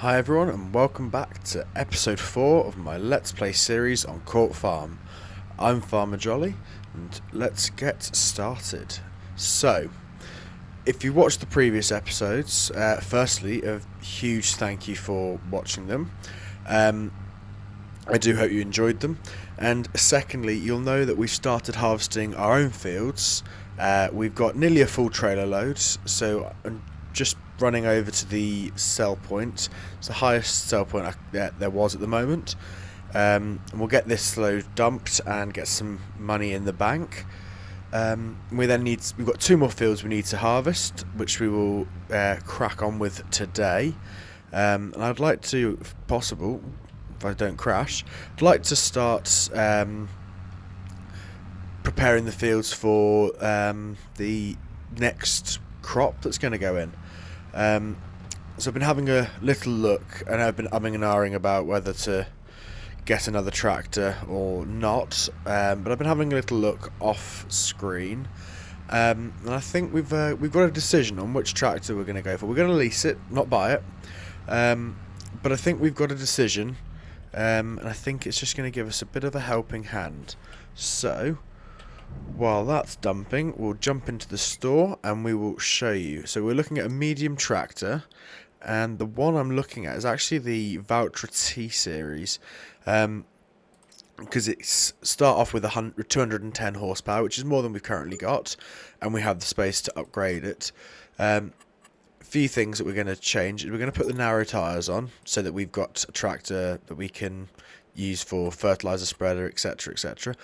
Hi everyone and welcome back to episode 4 of my Let's Play series on Court Farm. I'm Farmer Jolly and let's get started. So, if you watched the previous episodes, firstly a huge thank you for watching them. I do hope you enjoyed them, and secondly you'll know that we've started harvesting our own fields. We've got nearly a full trailer load, so I'm just running over to the sell point. It's the highest sell point there was at the moment. And we'll get this load dumped and get some money in the bank. We've got 2 more fields we need to harvest, which we will crack on with today. And I'd like to, if possible, if I don't crash, I'd like to start preparing the fields for the next crop that's going to go in. So I've been having a little look, and I've been umming and ahhing about whether to get another tractor or not, but I've been having a little look off screen, and I think we've got a decision on which tractor we're going to go for. We're going to lease it, not buy it, but I think we've got a decision, and I think it's just going to give us a bit of a helping hand. So while that's dumping, we'll jump into the store and we will show you. So we're looking at a medium tractor, and the one I'm looking at is actually the Valtra T series, because it's start off with 210 horsepower, which is more than we've currently got, and we have the space to upgrade it. Few things that we're going to change. We're going to put the narrow tyres on so that we've got a tractor that we can use for fertilizer spreader, etc, etc.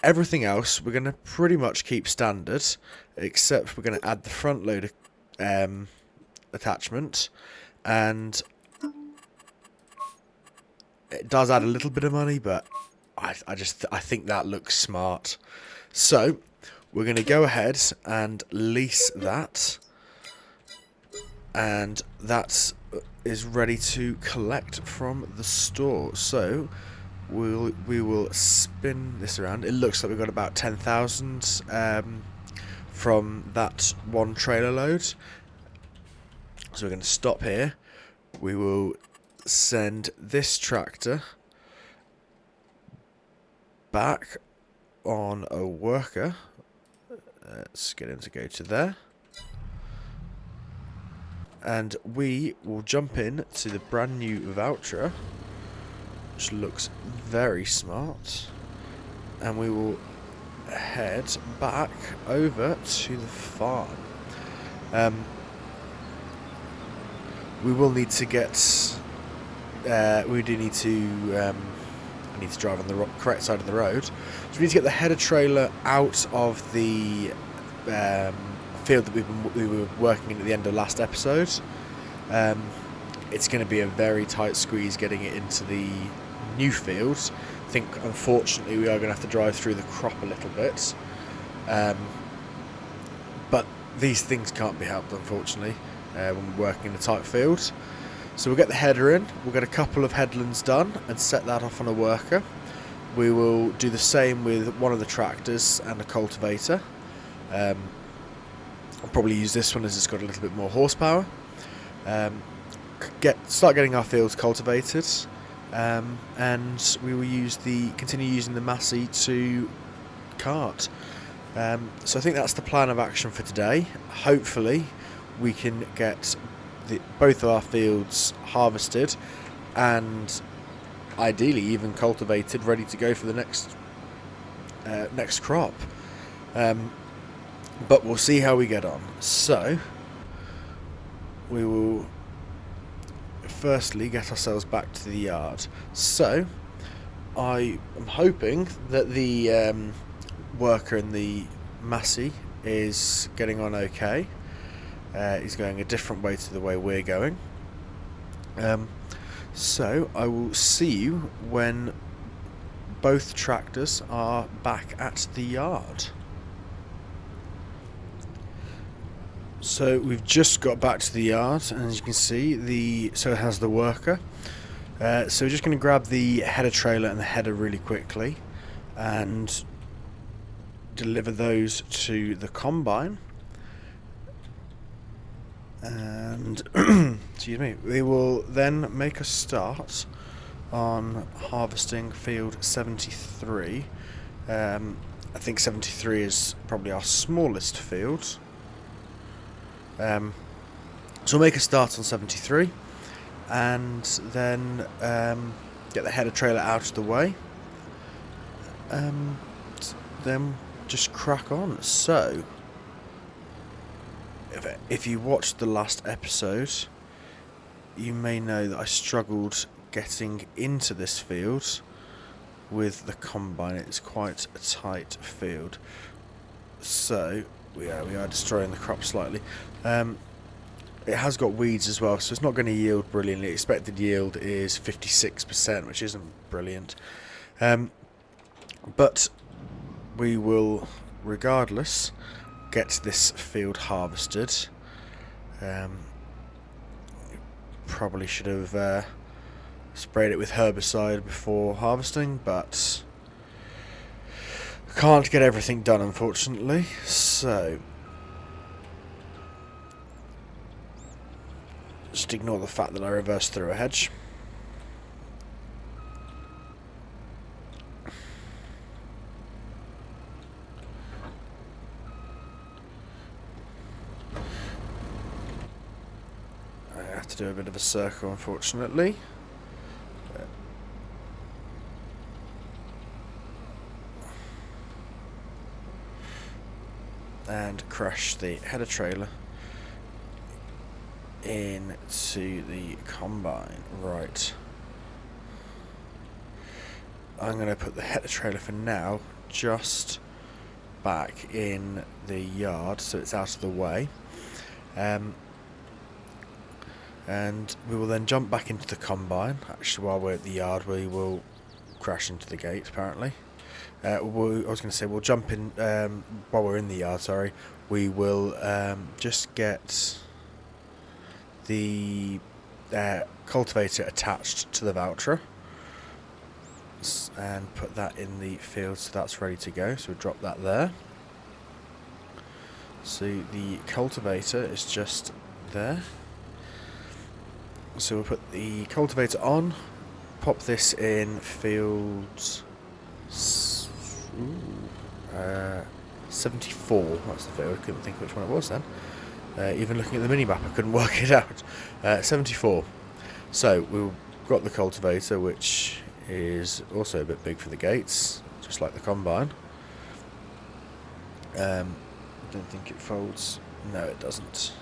Everything else we're going to pretty much keep standard, except we're going to add the front loader attachment, and it does add a little bit of money, but I think that looks smart. So we're going to go ahead and lease that, and that is ready to collect from the store. So we will spin this around. It looks like we've got about 10,000 from that one trailer load. So we're going to stop here. We will send this tractor back on a worker. Let's get him to go to there. And we will jump in to the brand new Valtra, which looks very smart, and we will head back over to the farm. We will need to get we do need to drive on the correct side of the road, so we need to get the header trailer out of the field that we were working in at the end of last episode. It's going to be a very tight squeeze getting it into the new field. I think unfortunately we are going to have to drive through the crop a little bit, but these things can't be helped, unfortunately, when we're working in a tight field. So we'll get the header in, we'll get a couple of headlands done and set that off on a worker. We will do the same with one of the tractors and a cultivator. I'll probably use this one as it's got a little bit more horsepower. Start getting our fields cultivated, and we will continue using the Massey to cart. So I think that's the plan of action for today. Hopefully we can get both of our fields harvested and ideally even cultivated, ready to go for the next crop. But we'll see how we get on. So we will firstly get ourselves back to the yard. So I am hoping that the worker in the Massey is getting on okay. He's going a different way to the way we're going. So I will see you when both tractors are back at the yard. So we've just got back to the yard, and as you can see, so it has the worker. So we're just going to grab the header trailer and the header really quickly and deliver those to the combine. And excuse me, we will then make a start on harvesting field 73. I think 73 is probably our smallest field. So we'll make a start on 73 and then get the header trailer out of the way. Then just crack on. So if you watched the last episode, you may know that I struggled getting into this field with the combine. It's quite a tight field, so we are destroying the crop slightly. It has got weeds as well, so it's not going to yield brilliantly. Expected yield is 56%, which isn't brilliant, but we will regardless get this field harvested. Probably should have sprayed it with herbicide before harvesting, but can't get everything done, unfortunately. So just ignore the fact that I reversed through a hedge. I have to do a bit of a circle, unfortunately. And crash the header trailer into the combine. Right. I'm going to put the header trailer for now just back in the yard so it's out of the way. And we will then jump back into the combine. Actually, while we're at the yard, we will crash into the gate, apparently. I was going to say, we'll jump in while we're in the yard, sorry. We will just get the cultivator attached to the Valtra and put that in the field, so that's ready to go. So we'll drop that there. So the cultivator is just there. So we'll put the cultivator on, pop this in field 74. That's the field. I couldn't think which one it was then. Even looking at the mini map, I couldn't work it out. 74. So we've got the cultivator, which is also a bit big for the gates, just like the combine. Don't think it folds. No, it doesn't.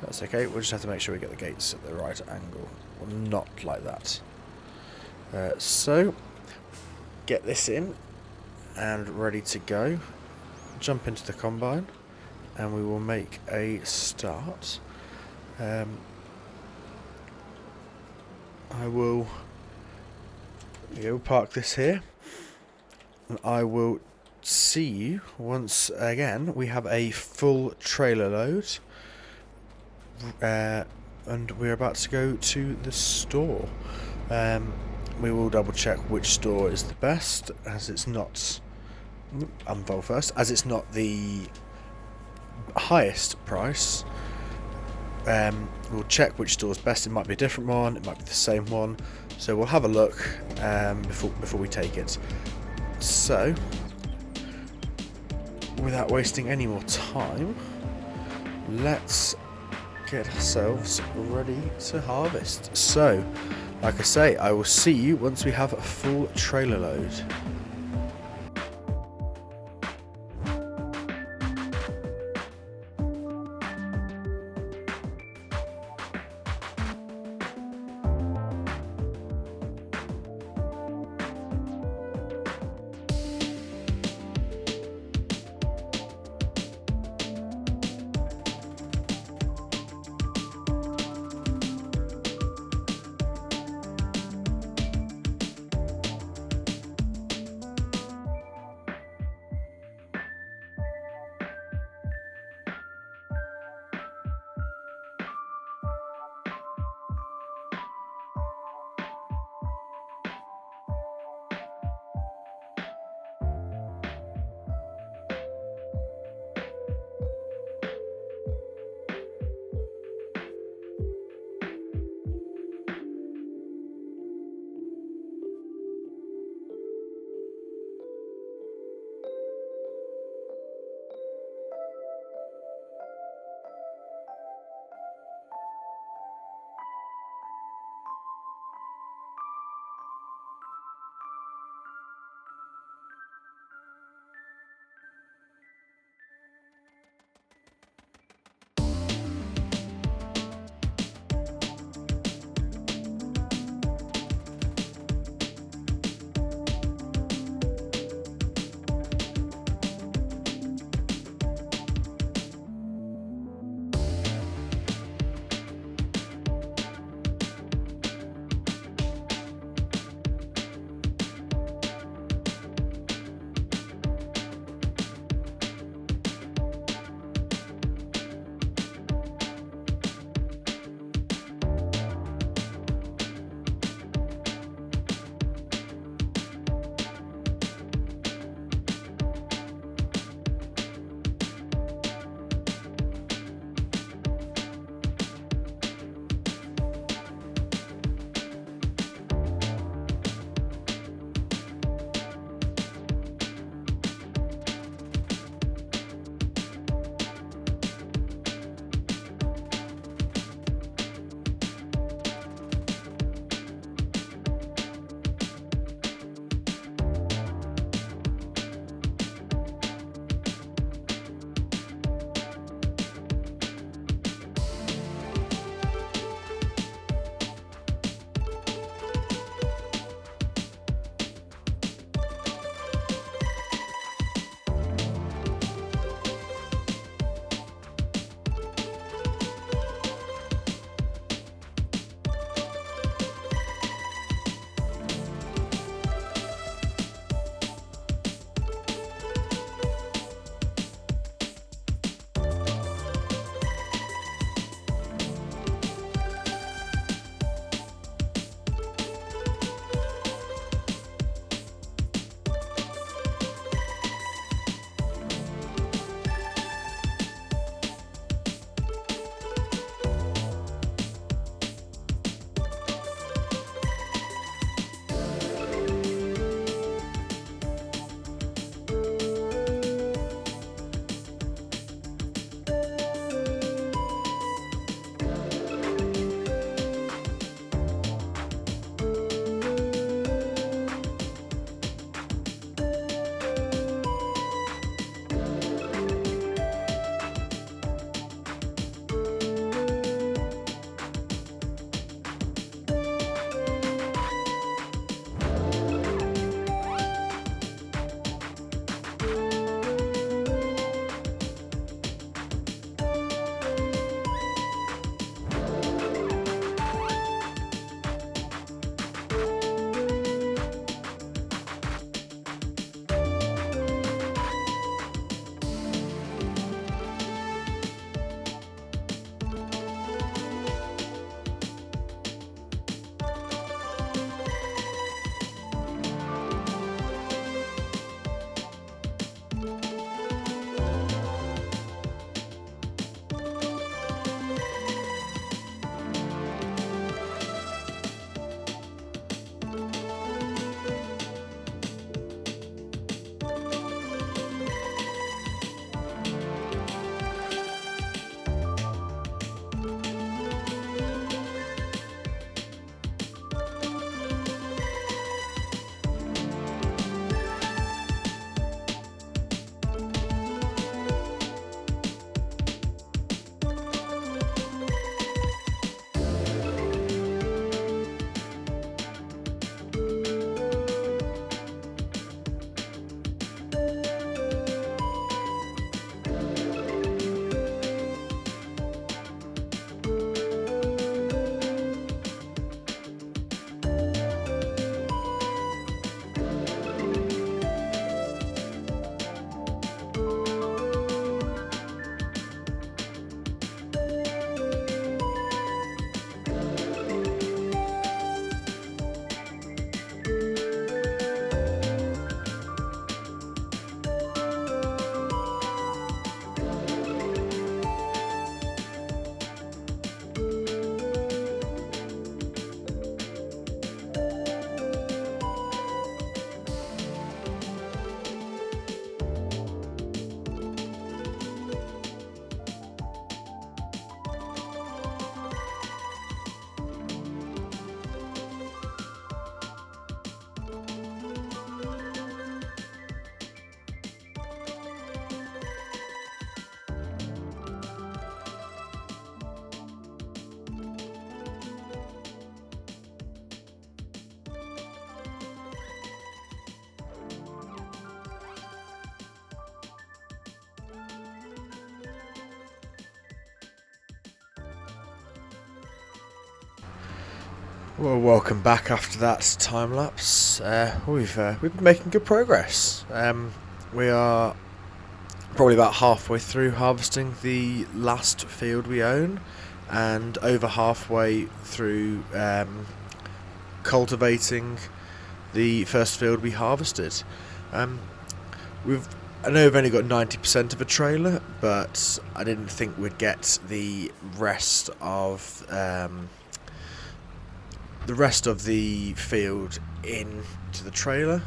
That's okay. We'll just have to make sure we get the gates at the right angle. Well, not like that. So get this in and ready to go. Jump into the combine and we will make a start. I will park this here and I will see you once again we have a full trailer load, and we're about to go to the store. We will double check which store is the best, as it's not unfold first, as it's not the highest price. We'll check which store is best. It might be a different one, it might be the same one, so we'll have a look before we take it. So without wasting any more time, let's get ourselves ready to harvest. So like I say, I will see you once we have a full trailer load. Well, welcome back after that time lapse. We've been making good progress. We are probably about halfway through harvesting the last field we own, and over halfway through cultivating the first field we harvested. I know we've only got 90% of a trailer, but I didn't think we'd get the rest of the field into the trailer.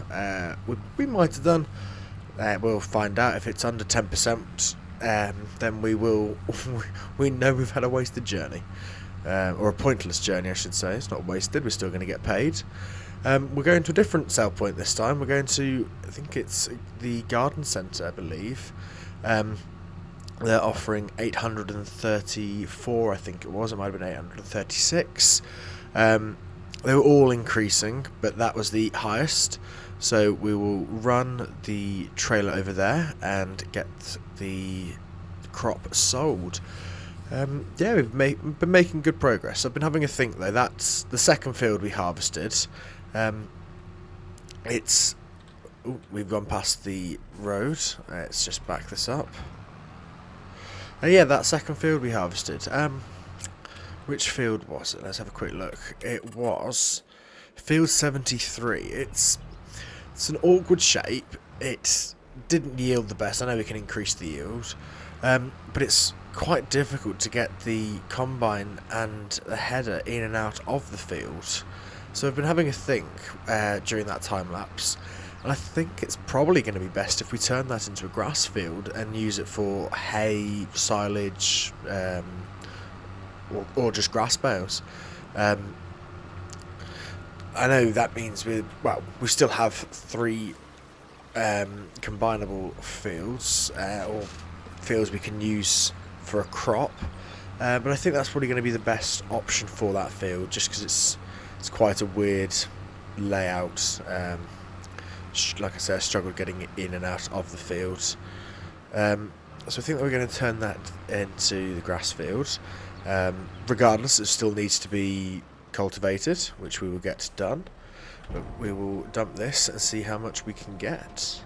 We might have done. We'll find out. If it's under 10%, then we will. We know we've had a wasted journey, or a pointless journey, I should say. It's not wasted. We're still going to get paid. We're going to a different sell point this time. We're going to, I think it's the garden centre, I believe. They're offering 834, I think it was. It might have been 836. They were all increasing, but that was the highest. So we will run the trailer over there and get the crop sold. Yeah, we've been making good progress. I've been having a think though. That's the second field we harvested. We've gone past the road. Let's just back this up. Yeah, that second field we harvested. Which field was it? Let's have a quick look. It was field 73. It's an awkward shape. It didn't yield the best. I know we can increase the yield, but it's quite difficult to get the combine and the header in and out of the field. So I've been having a think during that time lapse, and I think it's probably going to be best if we turn that into a grass field and use it for hay, silage, or just grass bales. I know that means we still have 3 combinable fields, or fields we can use for a crop, but I think that's probably going to be the best option for that field, just because it's quite a weird layout. Like I said, I struggled getting it in and out of the field. So I think that we're going to turn that into the grass field. Regardless, it still needs to be cultivated, which we will get done. But we will dump this and see how much we can get.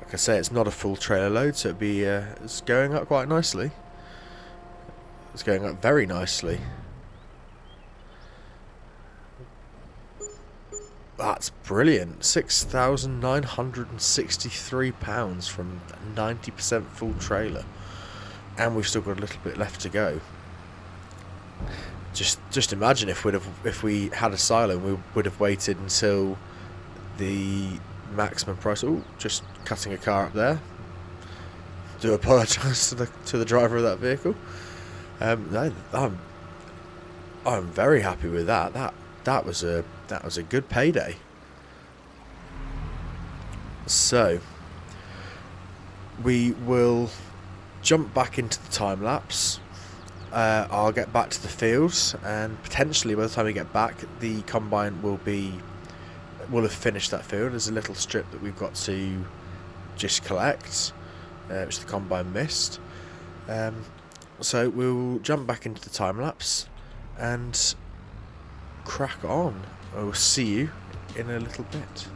Like I say, it's not a full trailer load, so it's going up quite nicely. It's going up very nicely. That's brilliant. £6,963 from 90% full trailer, and we've still got a little bit left to go. Just imagine if we had a silo, we would have waited until the maximum price. Oh, just cutting a car up there. Do apologise to the driver of that vehicle. No, I'm very happy with that. That was a good payday. So we will jump back into the time lapse. I'll get back to the fields, and potentially by the time we get back, the combine will have finished that field. There's a little strip that we've got to just collect, which the combine missed. So we'll jump back into the time lapse and crack on. I will see you in a little bit.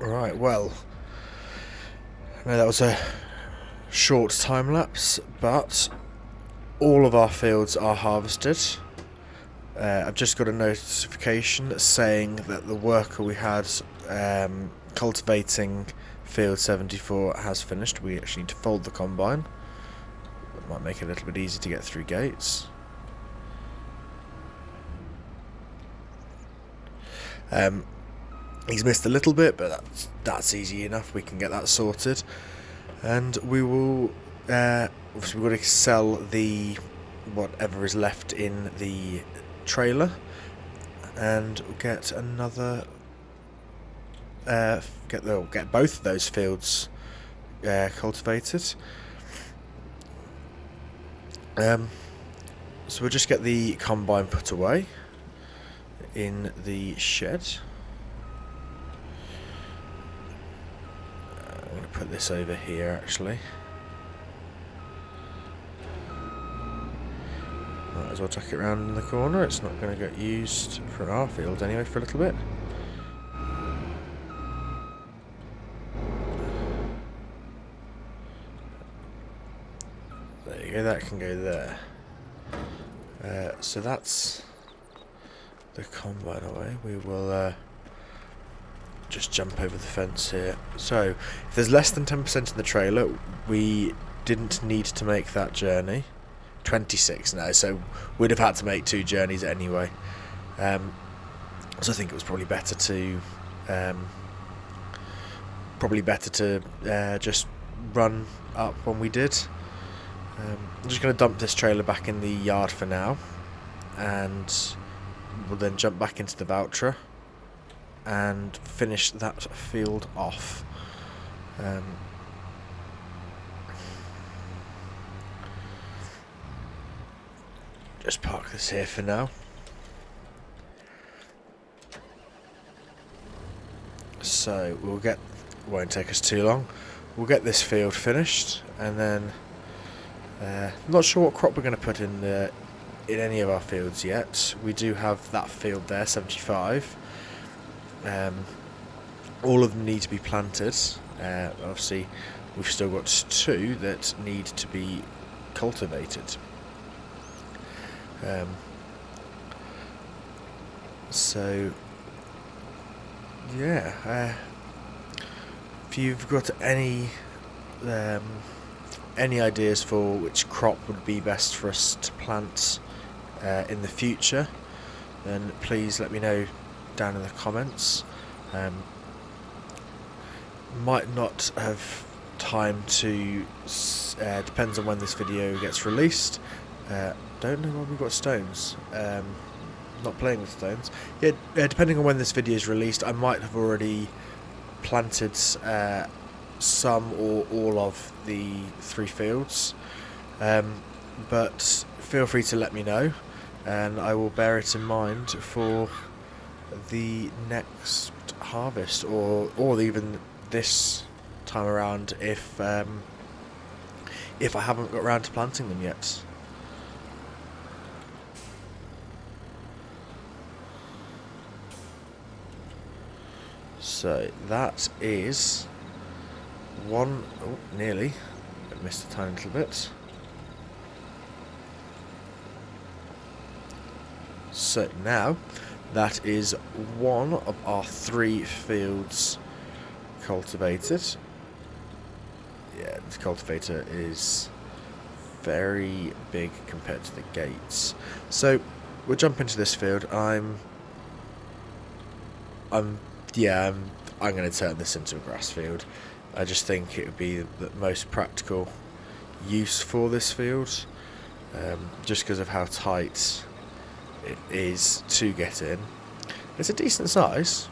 Right, well, I know that was a short time lapse, but all of our fields are harvested. I've just got a notification saying that the worker we had cultivating field 74 has finished. We actually need to fold the combine. That might make it a little bit easier to get through gates. He's missed a little bit, but that's easy enough. We can get that sorted, and we will. Obviously, we've got to sell the whatever is left in the trailer, and get another. Get both of those fields cultivated. So we'll just get the combine put away in the shed. I'm going to put this over here actually. Might as well tuck it around in the corner. It's not going to get used for our field anyway for a little bit. There you go, that can go there. So that's the combine away. We will just jump over the fence here. So if there's less than 10% in the trailer, we didn't need to make that journey. 26 now, so we'd have had to make 2 journeys anyway. So I think it was probably better to just run up when we did. I'm just going to dump this trailer back in the yard for now, and we'll then jump back into the voucher and finish that field off. Just park this here for now. So won't take us too long. We'll get this field finished, and then not sure what crop we're going to put in any of our fields yet. We do have that field there, 75. All of them need to be planted. Obviously, we've still got 2 that need to be cultivated. So yeah, if you've got any ideas for which crop would be best for us to plant in the future, then please let me know down in the comments. Might not have time to, depends on when this video gets released. Don't know why we've got stones. Not playing with stones. Yeah, depending on when this video is released, I might have already planted some or all of the 3 fields. But feel free to let me know, and I will bear it in mind for the next harvest, or even this time around if I haven't got around to planting them yet. So that is one. Oh, nearly. I missed a tiny little bit. So now that is one of our 3 fields cultivated. Yeah, this cultivator is very big compared to the gates. So we'll jump into this field. I'm going to turn this into a grass field. I just think it would be the most practical use for this field, just because of how tight it is to get in. It's a decent size,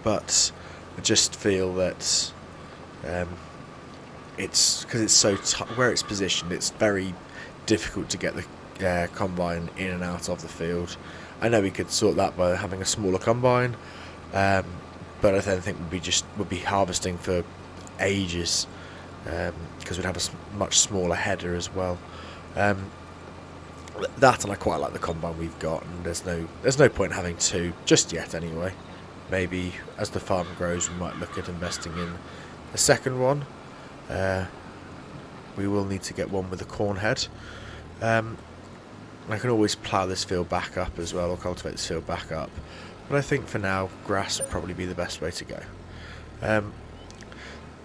but I just feel that it's because it's so where it's positioned, it's very difficult to get the combine in and out of the field. I know we could sort that by having a smaller combine, but I don't think we'd be harvesting for ages, because we'd have a much smaller header as well. That, and I quite like the combine we've got, and there's no point in having 2 just yet anyway. Maybe as the farm grows we might look at investing in a second one. We will need to get one with a corn head. I can always plough this field back up as well, or cultivate this field back up, but I think for now grass would probably be the best way to go.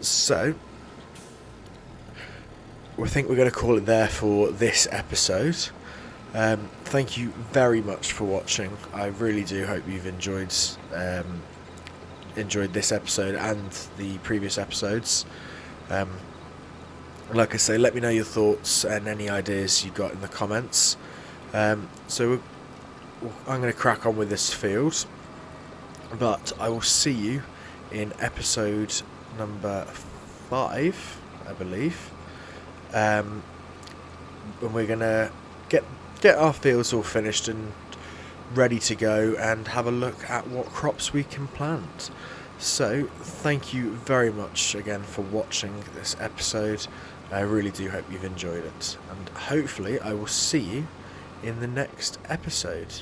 So I think we're going to call it there for this episode. Thank you very much for watching. I really do hope you've enjoyed this episode and the previous episodes. Like I say, let me know your thoughts and any ideas you've got in the comments. So I'm going to crack on with this field, but I will see you in episode number 5, I believe. And we're going to get our fields all finished and ready to go and have a look at what crops we can plant. So thank you very much again for watching this episode. I really do hope you've enjoyed it, and hopefully I will see you in the next episode.